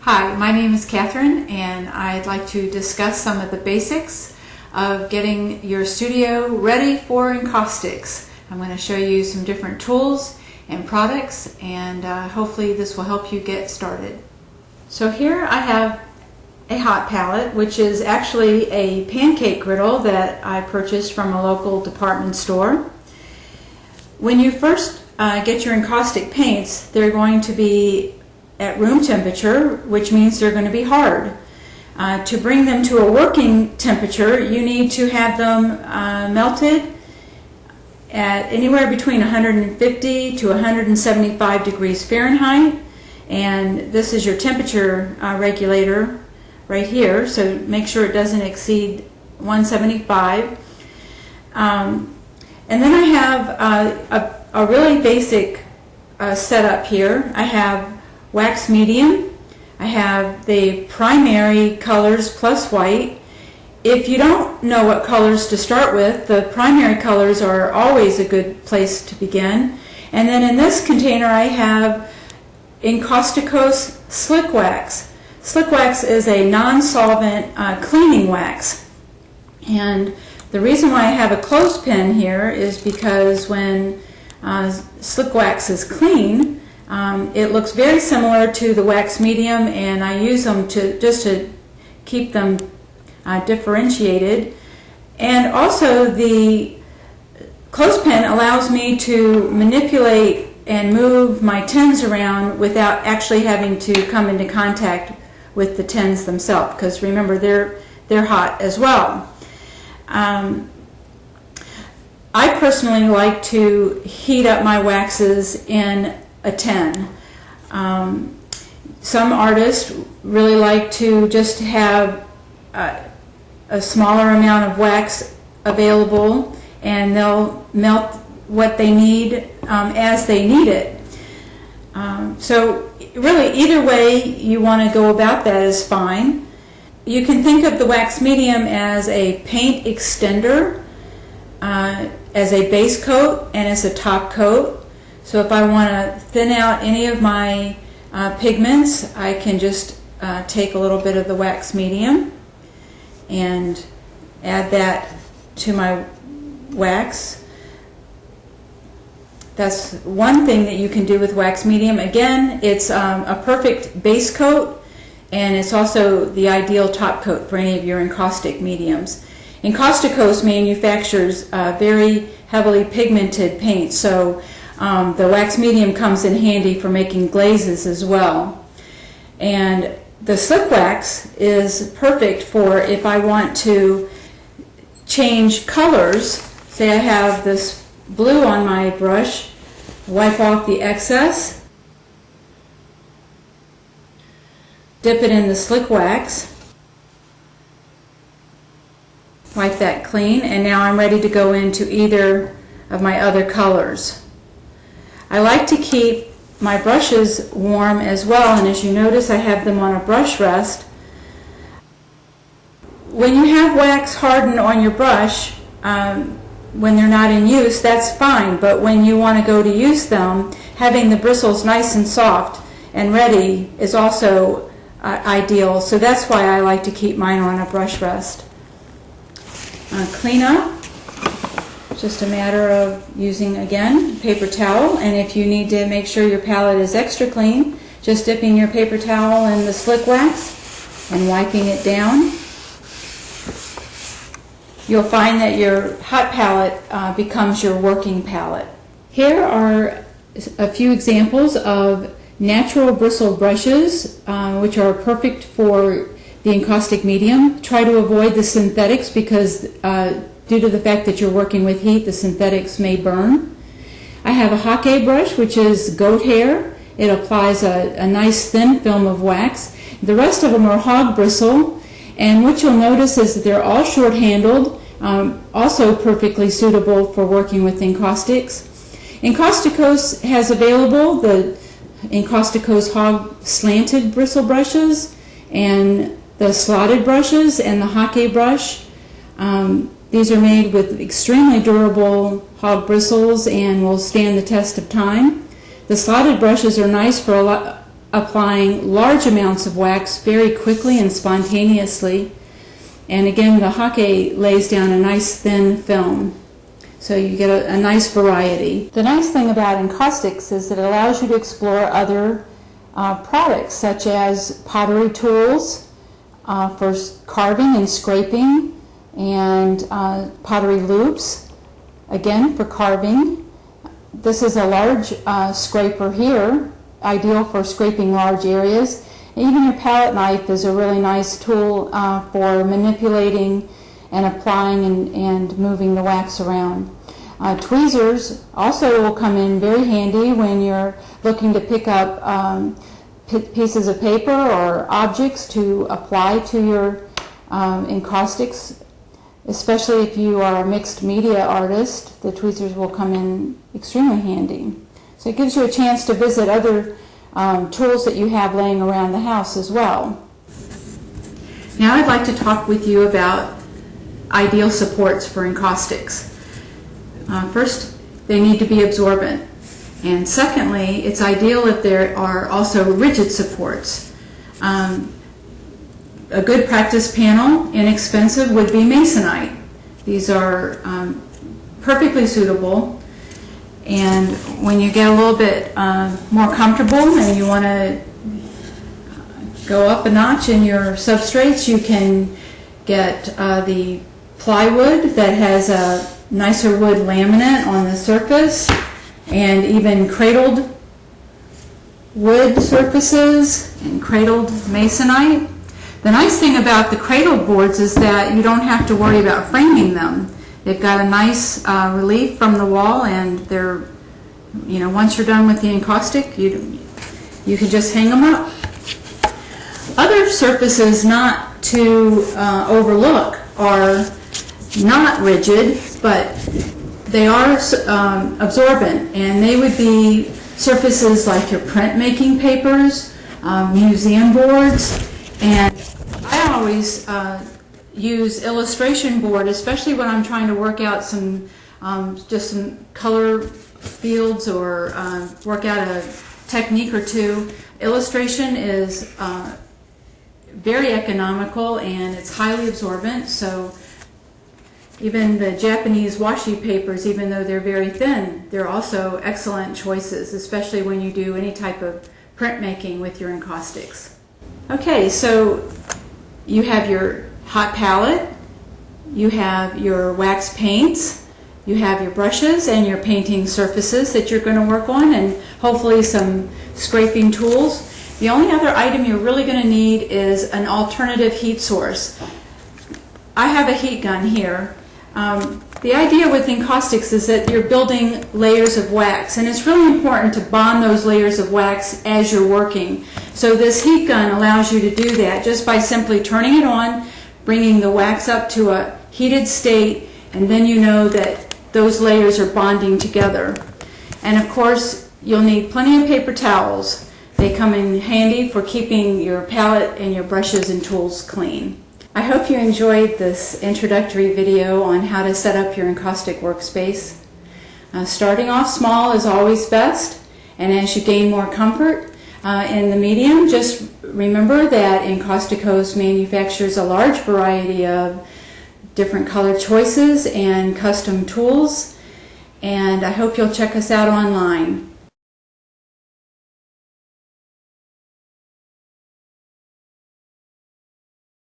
Hi, my name is Kathryn, and I'd like to discuss some of the basics of getting your studio ready for encaustics. I'm going to show you some different tools and products, and hopefully this will help you get started. So here I have a hot palette, which is actually a pancake griddle that I purchased from a local department store. When you first get your encaustic paints, they're going to be at room temperature, which means they're going to be hard. To bring them to a working temperature, you need to have them melted at anywhere between 150 to 175 degrees Fahrenheit, and this is your temperature regulator right here, so make sure it doesn't exceed 175. And then I have a really basic setup here. I have wax medium. I have the primary colors plus white. If you don't know what colors to start with, the primary colors are always a good place to begin. And then in this container I have Enkaustikos slick wax. Slick wax is a non-solvent cleaning wax. And the reason why I have a clothespin here is because when slick wax is clean, it looks very similar to the wax medium, and I use them just to keep them differentiated. And also the clothespin allows me to manipulate and move my tins around without actually having to come into contact with the tins themselves, because remember they're hot as well. I personally like to heat up my waxes in a tin. Some artists really like to just have a smaller amount of wax available, and they'll melt what they need as they need it. So really either way you want to go about that is fine. You can think of the wax medium as a paint extender, as a base coat and as a top coat. So if I want to thin out any of my pigments, I can just take a little bit of the wax medium and add that to my wax. That's one thing that you can do with wax medium. Again, it's a perfect base coat, and it's also the ideal top coat for any of your encaustic mediums. Enkaustikos manufactures very heavily pigmented paint, so the wax medium comes in handy for making glazes as well. And the slick wax is perfect for if I want to change colors. Say I have this blue on my brush, wipe off the excess, dip it in the slick wax, wipe that clean, and now I'm ready to go into either of my other colors. I like to keep my brushes warm as well, and as you notice I have them on a brush rest. When you have wax harden on your brush, when they're not in use, that's fine, but when you want to go to use them, having the bristles nice and soft and ready is also ideal, so that's why I like to keep mine on a brush rest. Clean up. Just a matter of using, again, paper towel, and if you need to make sure your palette is extra clean, just dipping your paper towel in the slick wax and wiping it down. You'll find that your hot palette becomes your working palette. Here are a few examples of natural bristle brushes, which are perfect for the encaustic medium. Try to avoid the synthetics because due to the fact that you're working with heat, the synthetics may burn. I have a hake brush, which is goat hair. It applies a nice thin film of wax. The rest of them are hog bristle, and what you'll notice is that they're all short-handled, also perfectly suitable for working with encaustics. Enkaustikos has available the Enkaustikos hog slanted bristle brushes and the slotted brushes and the hake brush. These are made with extremely durable hog bristles and will stand the test of time. The slotted brushes are nice for applying large amounts of wax very quickly and spontaneously. And again, the hake lays down a nice thin film, so you get a nice variety. The nice thing about Encaustics is that it allows you to explore other products, such as pottery tools for carving and scraping, and pottery loops, again for carving. This is a large scraper here, ideal for scraping large areas. Even your palette knife is a really nice tool for manipulating and applying and moving the wax around. Tweezers also will come in very handy when you're looking to pick up pieces of paper or objects to apply to your encaustics. Especially if you are a mixed media artist, the tweezers will come in extremely handy. So it gives you a chance to visit other tools that you have laying around the house as well. Now I'd like to talk with you about ideal supports for encaustics. First, they need to be absorbent. And secondly, it's ideal if there are also rigid supports. A good practice panel, inexpensive, would be masonite. These are perfectly suitable. And when you get a little bit more comfortable and you want to go up a notch in your substrates, you can get the plywood that has a nicer wood laminate on the surface, and even cradled wood surfaces and cradled masonite. The nice thing about the cradled boards is that you don't have to worry about framing them. They've got a nice relief from the wall, and they're, once you're done with the encaustic, you can just hang them up. Other surfaces not to overlook are not rigid, but they are absorbent, and they would be surfaces like your printmaking papers, museum boards, and I always use illustration board, especially when I'm trying to work out some just some color fields or work out a technique or two. Illustration is very economical and it's highly absorbent, so even the Japanese washi papers, even though they're very thin, they're also excellent choices, especially when you do any type of printmaking with your encaustics. Okay, so you have your hot palette, you have your wax paints, you have your brushes and your painting surfaces that you're going to work on, and hopefully some scraping tools. The only other item you're really going to need is an alternative heat source. I have a heat gun here. The idea with encaustics is that you're building layers of wax, and it's really important to bond those layers of wax as you're working. So this heat gun allows you to do that just by simply turning it on, bringing the wax up to a heated state, and then you know that those layers are bonding together. And of course, you'll need plenty of paper towels. They come in handy for keeping your palette and your brushes and tools clean. I hope you enjoyed this introductory video on how to set up your encaustic workspace. Starting off small is always best, and as you gain more comfort in the medium, just remember that Enkaustikos manufactures a large variety of different color choices and custom tools, and I hope you'll check us out online.